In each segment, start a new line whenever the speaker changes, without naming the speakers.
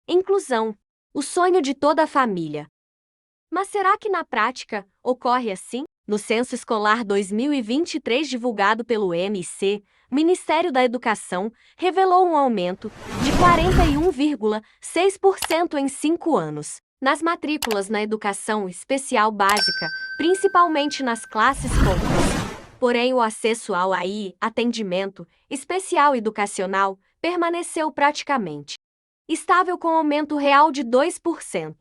Inclusão, o sonho de toda a família. Mas será que na prática ocorre assim? No Censo Escolar 2023 divulgado pelo MC, o Ministério da Educação revelou um aumento de 41,6% em 5 anos nas matrículas na educação especial básica, principalmente nas classes poucas. Porém, o acesso ao AI, atendimento especial educacional, permaneceu praticamente estável com aumento real de 2%.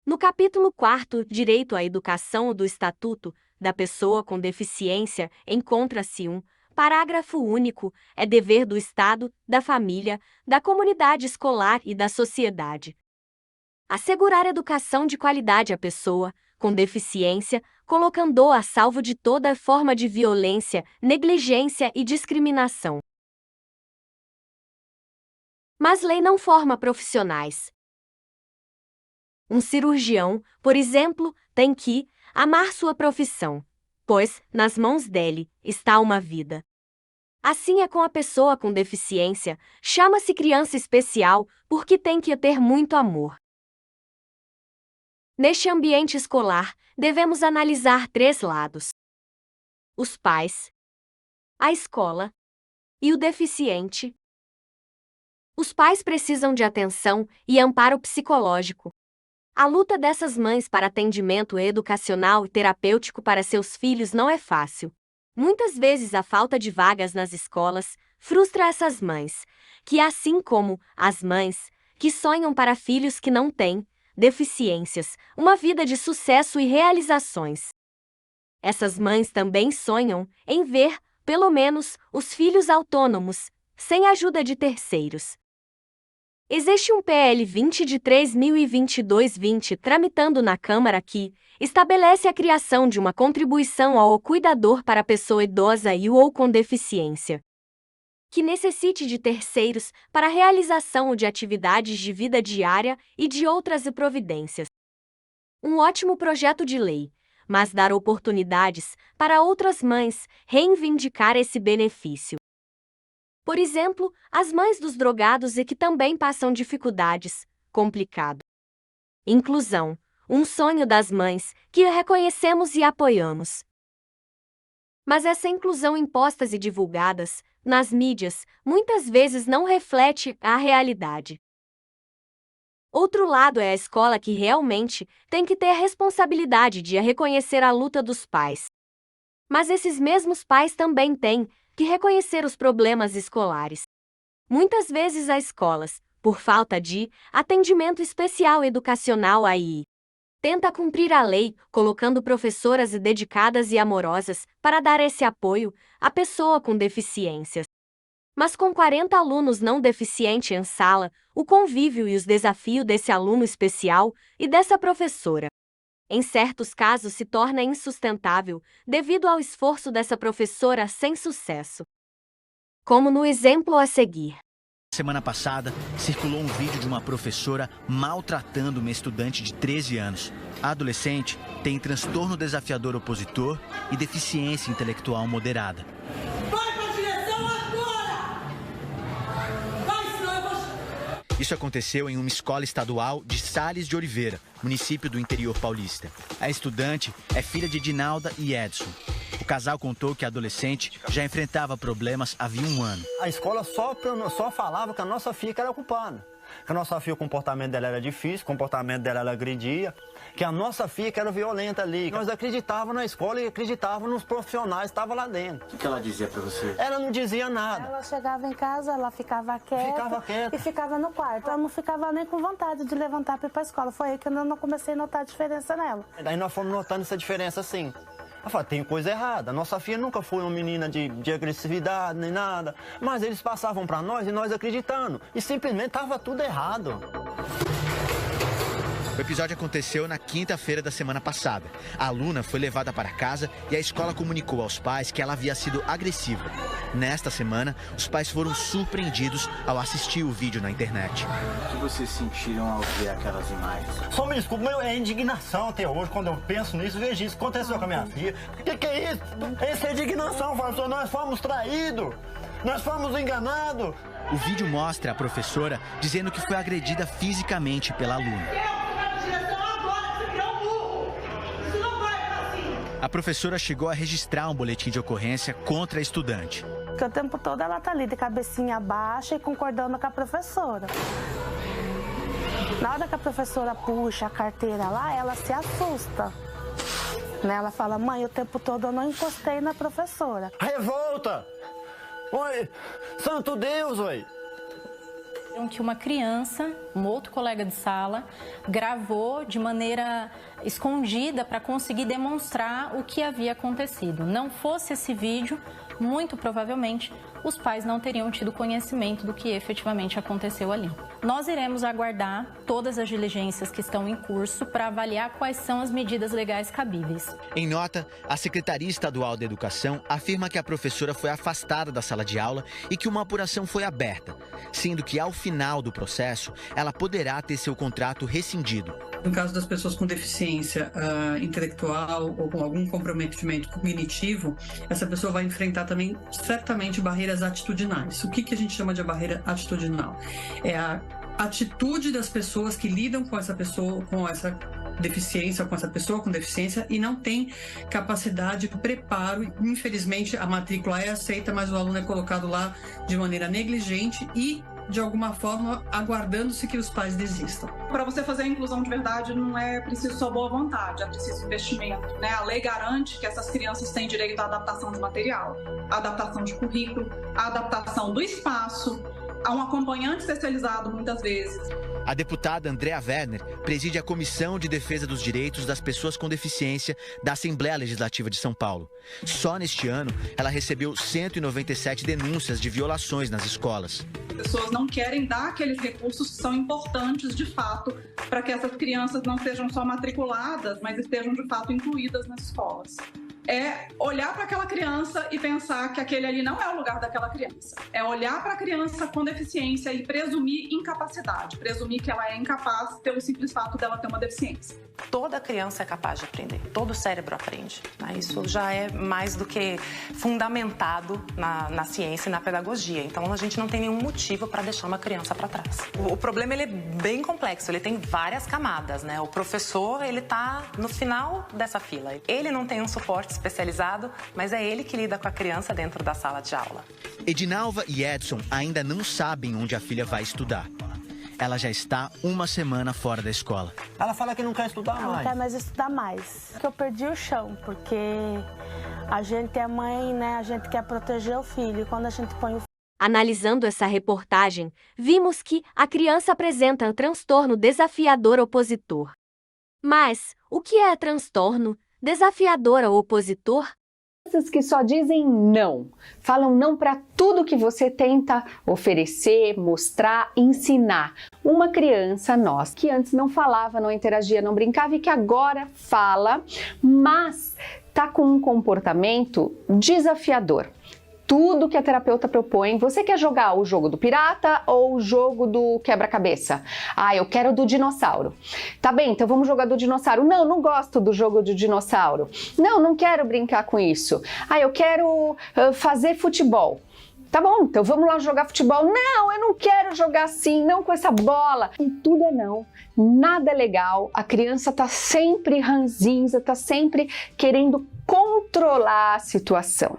No capítulo 4, Direito à Educação do Estatuto da Pessoa com Deficiência, encontra-se um parágrafo único: é dever do Estado, da família, da comunidade escolar e da sociedade assegurar educação de qualidade à pessoa com deficiência, colocando-a a salvo de toda forma de violência, negligência e discriminação. Mas lei não forma profissionais. Um cirurgião, por exemplo, tem que amar sua profissão, pois, nas mãos dele, está uma vida. Assim é com a pessoa com deficiência, chama-se criança especial, porque tem que ter muito amor. Neste ambiente escolar, devemos analisar 3 lados: os pais, a escola e o deficiente. Os pais precisam de atenção e amparo psicológico. A luta dessas mães para atendimento educacional e terapêutico para seus filhos não é fácil. Muitas vezes a falta de vagas nas escolas frustra essas mães, que assim como as mães que sonham para filhos que não têm deficiências, uma vida de sucesso e realizações. Essas mães também sonham em ver, pelo menos, os filhos autônomos, sem ajuda de terceiros. Existe um PL 20 de 3.022-20 tramitando na Câmara que estabelece a criação de uma contribuição ao cuidador para a pessoa idosa e ou com deficiência que necessite de terceiros para a realização de atividades de vida diária e de outras providências. Um ótimo projeto de lei, mas dar oportunidades para outras mães reivindicar esse benefício. Por exemplo, as mães dos drogados e que também passam dificuldades, complicado. Inclusão, um sonho das mães que reconhecemos e apoiamos. Mas essa inclusão imposta e divulgada nas mídias muitas vezes não reflete a realidade. Outro lado é a escola, que realmente tem que ter a responsabilidade de reconhecer a luta dos pais. Mas esses mesmos pais também têm que reconhecer os problemas escolares. Muitas vezes as escolas, por falta de atendimento especial educacional aí, tenta cumprir a lei, colocando professoras dedicadas e amorosas para dar esse apoio à pessoa com deficiências. Mas com 40 alunos não deficientes em sala, o convívio e os desafios desse aluno especial e dessa professora, em certos casos, se torna insustentável devido ao esforço dessa professora sem sucesso. Como no exemplo a seguir.
Semana passada, circulou um vídeo de uma professora maltratando uma estudante de 13 anos. A adolescente tem transtorno desafiador opositor e deficiência intelectual moderada.
Vai pra direção agora! Vai, senão eu vou...
Isso aconteceu em uma escola estadual de Sales de Oliveira, município do interior paulista. A estudante é filha de Dinalda e Edson. O casal contou que a adolescente já enfrentava problemas havia um ano.
A escola só falava que a nossa filha era culpada. Que a nossa filha, o comportamento dela era difícil, o comportamento dela ela agredia. Que a nossa filha era violenta ali. Nós acreditávamos na escola e acreditávamos nos profissionais que estavam lá dentro.
O que ela dizia pra você?
Ela não dizia nada.
Ela chegava em casa, ela ficava quieta e ficava no quarto. Ela não ficava nem com vontade de levantar para ir para a escola. Foi aí que eu não comecei a notar a diferença nela.
Daí nós fomos notando essa diferença assim. Ela falou, tem coisa errada. Nossa filha nunca foi uma menina de agressividade nem nada. Mas eles passavam para nós e nós acreditando. E simplesmente estava tudo errado.
O episódio aconteceu na quinta-feira da semana passada. A aluna foi levada para casa e a escola comunicou aos pais que ela havia sido agressiva. Nesta semana, os pais foram surpreendidos ao assistir o vídeo na internet.
O que vocês sentiram ao ver aquelas imagens?
Só me desculpa, é indignação até hoje. Quando eu penso nisso, vejo isso. Aconteceu com a minha filha. O que é isso? Essa é indignação, professor. Nós fomos traídos. Nós fomos enganados.
O vídeo mostra a professora dizendo que foi agredida fisicamente pela aluna. A professora chegou a registrar um boletim de ocorrência contra a estudante.
Porque o tempo todo ela tá ali de cabecinha baixa e concordando com a professora. Na hora que a professora puxa a carteira lá, ela se assusta. Né? Ela fala, mãe, o tempo todo eu não encostei na professora.
Revolta! Oi, santo Deus, oi!
Que uma criança, um outro colega de sala, gravou de maneira escondida para conseguir demonstrar o que havia acontecido. Não fosse esse vídeo, muito provavelmente, os pais não teriam tido conhecimento do que efetivamente aconteceu ali. Nós iremos aguardar todas as diligências que estão em curso para avaliar quais são as medidas legais cabíveis.
Em nota, a Secretaria Estadual da Educação afirma que a professora foi afastada da sala de aula e que uma apuração foi aberta, sendo que ao final do processo, ela poderá ter seu contrato rescindido.
No caso das pessoas com deficiência intelectual ou com algum comprometimento cognitivo, essa pessoa vai enfrentar também, certamente, barreiras atitudinais. O que a gente chama de barreira atitudinal? É a atitude das pessoas que lidam com essa pessoa, com essa deficiência, com essa pessoa com deficiência e não tem capacidade de preparo. Infelizmente, a matrícula é aceita, mas o aluno é colocado lá de maneira negligente e, de alguma forma, aguardando-se que os pais desistam.
Para você fazer a inclusão de verdade, não é preciso só boa vontade, é preciso investimento, né? A lei garante que essas crianças têm direito à adaptação de material, à adaptação de currículo, à adaptação do espaço, a um acompanhante especializado, muitas vezes.
A deputada Andréa Werner preside a Comissão de Defesa dos Direitos das Pessoas com Deficiência da Assembleia Legislativa de São Paulo. Só neste ano, ela recebeu 197 denúncias de violações nas escolas.
As pessoas não querem dar aqueles recursos que são importantes, de fato, para que essas crianças não sejam só matriculadas, mas estejam, de fato, incluídas nas escolas. É olhar para aquela criança e pensar que aquele ali não é o lugar daquela criança. É olhar para a criança com deficiência e presumir incapacidade, presumir que ela é incapaz pelo simples fato dela ter uma deficiência.
Toda criança é capaz de aprender, todo cérebro aprende. Né? Isso já é mais do que fundamentado na ciência e na pedagogia. Então a gente não tem nenhum motivo para deixar uma criança para trás. O problema ele é bem complexo, ele tem várias camadas. Né? O professor ele está no final dessa fila. Ele não tem um suporte especializado, mas é ele que lida com a criança dentro da sala de aula.
Edinalva e Edson ainda não sabem onde a filha vai estudar. Ela já está uma semana fora da escola.
Ela fala que não quer estudar mais.
Não quer mais estudar mais. Que eu perdi o chão, porque a gente é mãe, né? A gente quer proteger o filho. E quando a gente põe o...
Analisando essa reportagem, vimos que a criança apresenta um transtorno desafiador opositor. Mas o que é transtorno desafiador ou opositor?
Que só dizem não, falam não para tudo que você tenta oferecer, mostrar, ensinar. Uma criança nossa que antes não falava, não interagia, não brincava e que agora fala, mas tá com um comportamento desafiador. Tudo que a terapeuta propõe, você quer jogar o jogo do pirata ou o jogo do quebra-cabeça? Ah, eu quero do dinossauro. Tá bem, então vamos jogar do dinossauro. Não, não gosto do jogo do dinossauro. Não, não quero brincar com isso. Ah, eu quero fazer futebol. Tá bom, então vamos lá jogar futebol. Não, eu não quero jogar assim, não com essa bola. E tudo é não, nada é legal. A criança tá sempre ranzinza, tá sempre querendo controlar a situação.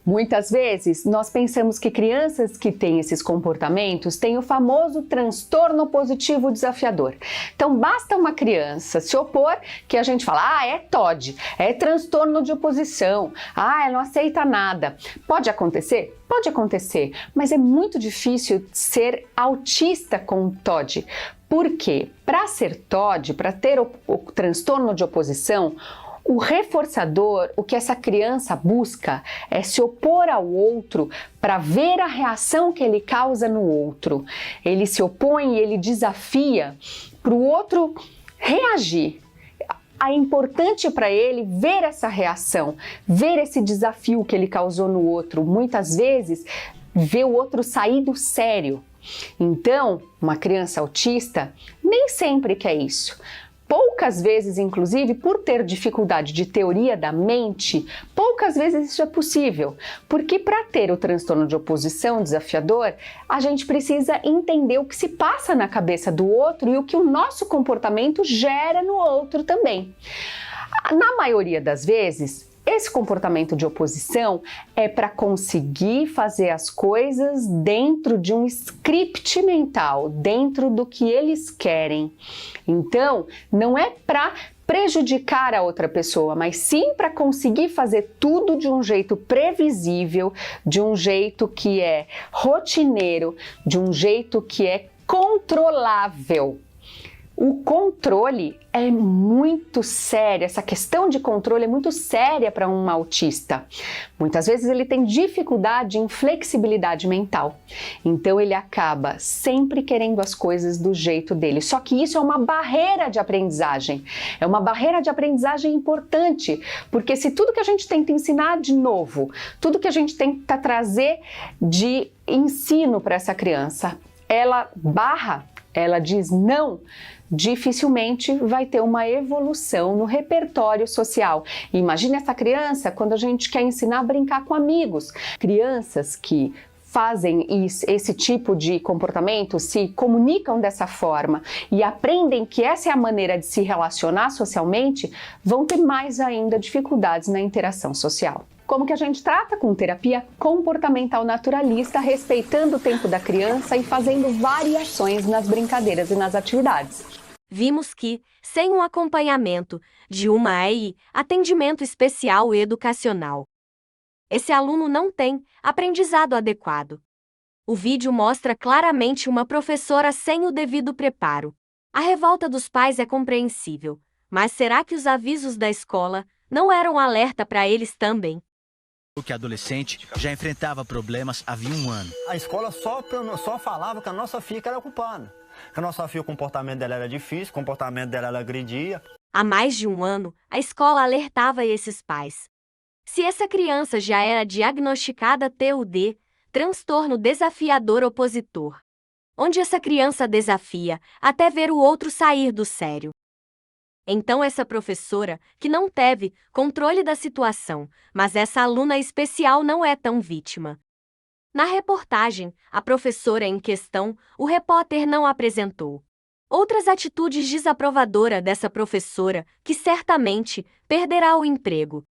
Muitas vezes, nós pensamos que crianças que têm esses comportamentos têm o famoso transtorno opositivo desafiador. Então, basta uma criança se opor que a gente fala, ah, é TOD, é transtorno de oposição, ah, ela não aceita nada. Pode acontecer? Pode acontecer, mas é muito difícil ser autista com TOD. Por quê? Para ser TOD, para ter o transtorno de oposição, o reforçador, o que essa criança busca é se opor ao outro para ver a reação que ele causa no outro. Ele se opõe e ele desafia para o outro reagir. É importante para ele ver essa reação, ver esse desafio que ele causou no outro. Muitas vezes, ver o outro sair do sério. Então, uma criança autista nem sempre quer isso. poucas vezes, inclusive, por ter dificuldade de teoria da mente, poucas vezes isso é possível, porque para ter o transtorno de oposição desafiador, a gente precisa entender o que se passa na cabeça do outro e o que o nosso comportamento gera no outro também. Na maioria das vezes, esse comportamento de oposição é para conseguir fazer as coisas dentro de um script mental, dentro do que eles querem. Então, não é para prejudicar a outra pessoa, mas sim para conseguir fazer tudo de um jeito previsível, de um jeito que é rotineiro, de um jeito que é controlável. O controle é muito sério, essa questão de controle é muito séria para um autista. Muitas vezes ele tem dificuldade em flexibilidade mental, então ele acaba sempre querendo as coisas do jeito dele. Só que isso é uma barreira de aprendizagem, é uma barreira de aprendizagem importante, porque se tudo que a gente tenta ensinar de novo, tudo que a gente tenta trazer de ensino para essa criança, ela barra, ela diz não, dificilmente vai ter uma evolução no repertório social. Imagine essa criança quando a gente quer ensinar a brincar com amigos. Crianças que fazem esse tipo de comportamento, se comunicam dessa forma e aprendem que essa é a maneira de se relacionar socialmente, vão ter mais ainda dificuldades na interação social. Como que a gente trata? Com terapia comportamental naturalista, respeitando o tempo da criança e fazendo variações nas brincadeiras e nas atividades.
Vimos que, sem um acompanhamento de uma AEI, atendimento especial e educacional, esse aluno não tem aprendizado adequado. O vídeo mostra claramente uma professora sem o devido preparo. A revolta dos pais é compreensível, mas será que os avisos da escola não eram alerta para eles também?
O que adolescente já enfrentava problemas havia um ano.
A escola só falava que a nossa filha era culpada. Que a nossa filha, o comportamento dela era difícil, o comportamento dela ela agredia.
Há mais de um ano, a escola alertava esses pais. Se essa criança já era diagnosticada TUD, transtorno desafiador opositor, onde essa criança desafia até ver o outro sair do sério. Então essa professora, que não teve controle da situação, mas essa aluna especial não é tão vítima. Na reportagem, a professora em questão, o repórter não apresentou outras atitudes desaprovadoras dessa professora, que certamente perderá o emprego.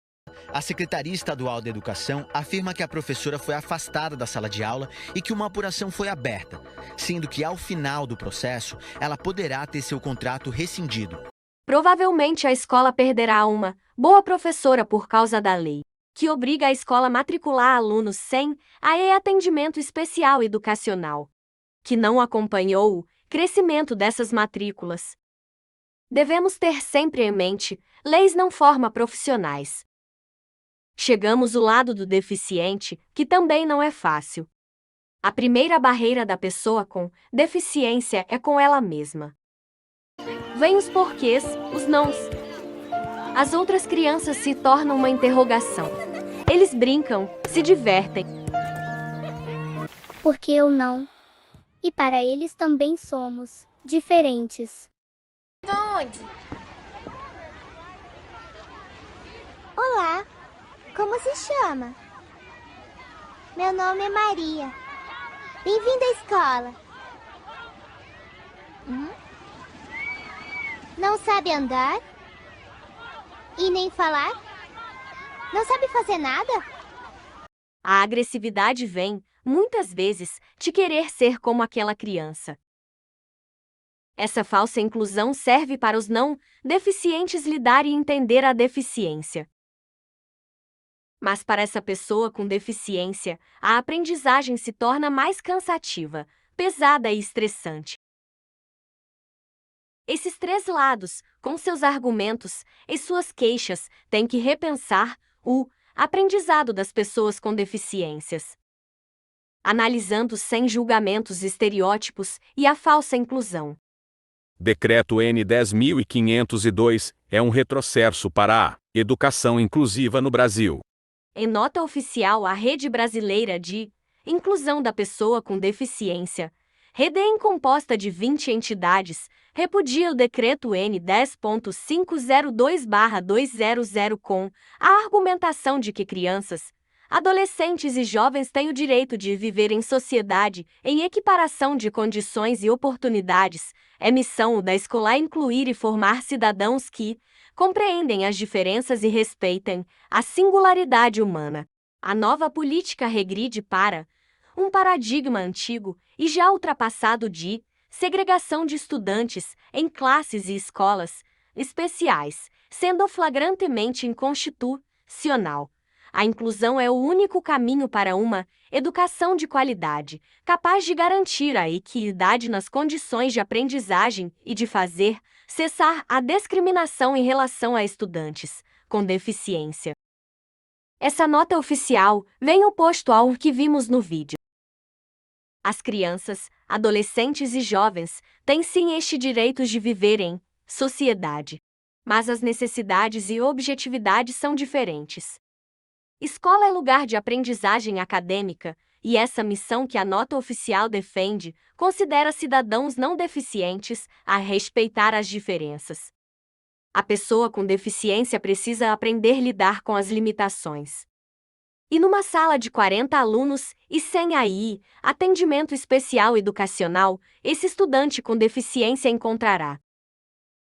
A Secretaria Estadual da Educação afirma que a professora foi afastada da sala de aula e que uma apuração foi aberta, sendo que ao final do processo, ela poderá ter seu contrato rescindido.
Provavelmente a escola perderá uma boa professora por causa da lei, que obriga a escola a matricular alunos sem atendimento especial educacional, que não acompanhou o crescimento dessas matrículas. Devemos ter sempre em mente, leis não formam profissionais. Chegamos ao lado do deficiente, que também não é fácil. A primeira barreira da pessoa com deficiência é com ela mesma. Vêm os porquês, os nãos. As outras crianças se tornam uma interrogação. Eles brincam, se divertem.
Porque eu não. E para eles também somos diferentes.
Onde?
Olá, como se chama? Meu nome é Maria. Bem-vinda à escola. Não sabe andar? E nem falar? Não sabe fazer nada?
A agressividade vem, muitas vezes, de querer ser como aquela criança. Essa falsa inclusão serve para os não deficientes lidar e entender a deficiência. Mas para essa pessoa com deficiência, a aprendizagem se torna mais cansativa, pesada e estressante. Esses três lados, com seus argumentos e suas queixas, têm que repensar o aprendizado das pessoas com deficiências, analisando sem julgamentos estereótipos e a falsa inclusão.
Decreto N 10.502 é um retrocesso para a educação inclusiva no Brasil.
Em nota oficial, a Rede Brasileira de Inclusão da Pessoa com Deficiência REDEM, composta de 20 entidades, repudia o Decreto N 10.502/2000 com a argumentação de que crianças, adolescentes e jovens têm o direito de viver em sociedade em equiparação de condições e oportunidades. É missão da escola incluir e formar cidadãos que compreendem as diferenças e respeitem a singularidade humana. A nova política regride para um paradigma antigo e já ultrapassado de segregação de estudantes em classes e escolas especiais, sendo flagrantemente inconstitucional. A inclusão é o único caminho para uma educação de qualidade, capaz de garantir a equidade nas condições de aprendizagem e de fazer cessar a discriminação em relação a estudantes com deficiência. Essa nota oficial vem oposto ao que vimos no vídeo. As crianças, adolescentes e jovens têm sim este direito de viver em sociedade, mas as necessidades e objetividades são diferentes. Escola é lugar de aprendizagem acadêmica, e essa missão que a nota oficial defende considera cidadãos não deficientes a respeitar as diferenças. A pessoa com deficiência precisa aprender a lidar com as limitações. E numa sala de 40 alunos e sem AI, atendimento especial educacional, esse estudante com deficiência encontrará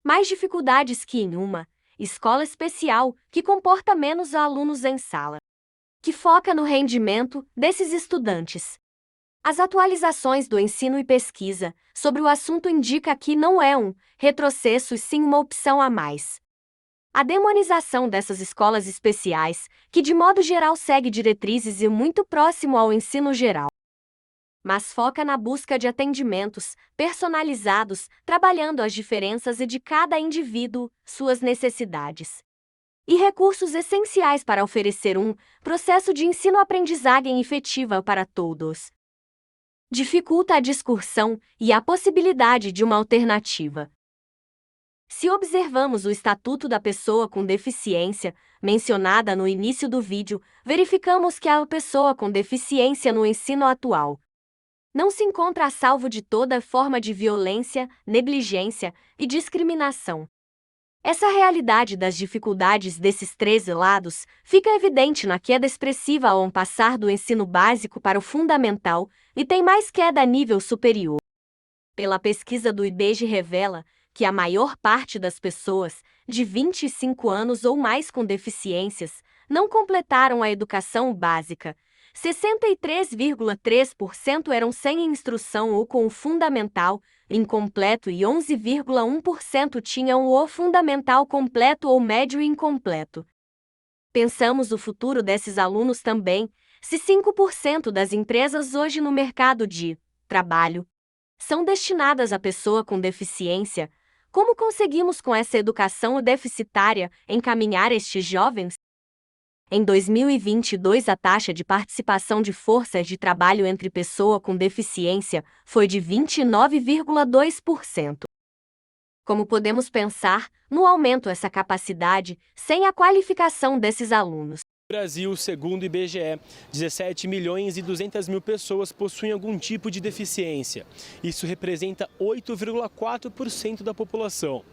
mais dificuldades que em uma escola especial que comporta menos alunos em sala, que foca no rendimento desses estudantes. As atualizações do ensino e pesquisa sobre o assunto indicam que não é um retrocesso e sim uma opção a mais. A demonização dessas escolas especiais, que de modo geral segue diretrizes e muito próximo ao ensino geral, mas foca na busca de atendimentos personalizados, trabalhando as diferenças de cada indivíduo, suas necessidades e recursos essenciais para oferecer um processo de ensino-aprendizagem efetiva para todos. Dificulta a discussão e a possibilidade de uma alternativa. Se observamos o Estatuto da Pessoa com Deficiência, mencionada no início do vídeo, verificamos que a pessoa com deficiência no ensino atual não se encontra a salvo de toda forma de violência, negligência e discriminação. Essa realidade das dificuldades desses três lados fica evidente na queda expressiva ao passar do ensino básico para o fundamental e tem mais queda a nível superior. Pela pesquisa do IBGE revela que a maior parte das pessoas de 25 anos ou mais com deficiências não completaram a educação básica. 63,3% eram sem instrução ou com o fundamental incompleto e 11,1% tinham o fundamental completo ou médio incompleto. Pensamos o futuro desses alunos também, se 5% das empresas hoje no mercado de trabalho são destinadas a pessoa com deficiência, como conseguimos com essa educação deficitária encaminhar estes jovens? Em 2022, a taxa de participação de forças de trabalho entre pessoa com deficiência foi de 29,2%. Como podemos pensar no aumento dessa capacidade sem a qualificação desses alunos?
No Brasil, segundo o IBGE, 17.200.000 pessoas possuem algum tipo de deficiência. Isso representa 8,4% da população.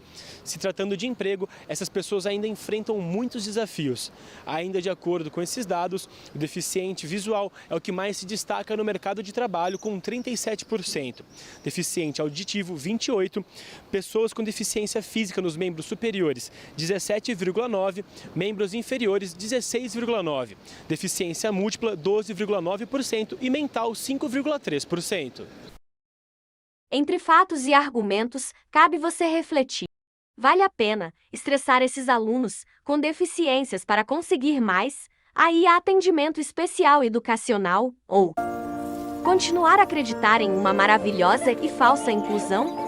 Se tratando de emprego, essas pessoas ainda enfrentam muitos desafios. Ainda de acordo com esses dados, o deficiente visual é o que mais se destaca no mercado de trabalho, com 37%. Deficiente auditivo, 28%. Pessoas com deficiência física nos membros superiores, 17,9%. Membros inferiores, 16,9%. Deficiência múltipla, 12,9% e mental, 5,3%.
Entre fatos e argumentos, cabe você refletir. Vale a pena estressar esses alunos com deficiências para conseguir mais aí atendimento especial educacional ou continuar a acreditar em uma maravilhosa e falsa inclusão?